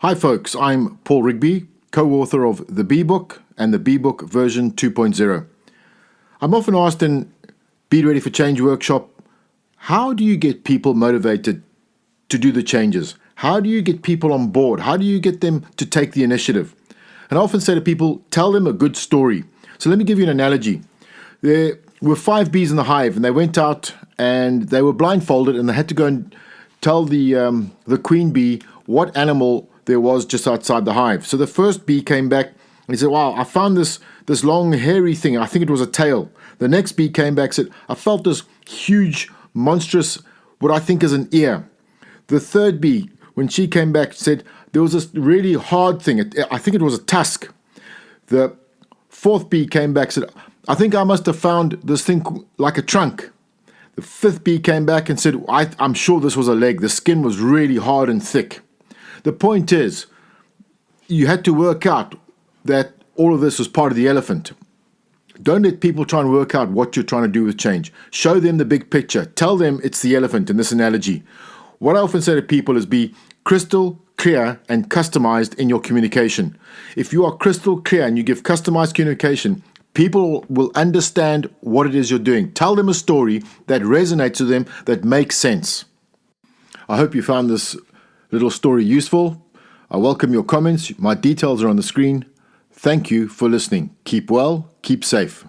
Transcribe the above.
Hi folks, I'm Paul Rigby, co-author of The Bee Book and The Bee Book version 2.0. I'm often asked in Be Ready for Change workshop, how do you get people motivated to do the changes? How do you get people on board? How do you get them to take the initiative? And I often say to people, tell them a good story. So let me give you an analogy. There were 5 bees in the hive and they went out and they were blindfolded and they had to go and tell the queen bee what animal there was just outside the hive. So the first bee came back and he said, wow, I found this long hairy thing. I think it was a tail. The next bee came back and said, I felt this huge, monstrous, what I think is an ear. The third bee, when she came back, said there was this really hard thing. I think it was a tusk. The fourth bee came back and said, I think I must have found this thing like a trunk. The fifth bee came back and said, I'm sure this was a leg. The skin was really hard and thick. The point is, you had to work out that all of this was part of the elephant. Don't let people try and work out what you're trying to do with change. Show them the big picture. Tell them it's the elephant in this analogy. What I often say to people is be crystal clear and customized in your communication. If you are crystal clear and you give customized communication, people will understand what it is you're doing. Tell them a story that resonates with them, that makes sense. I hope you found this little story useful. I welcome your comments. My details are on the screen. Thank you for listening. Keep well, keep safe.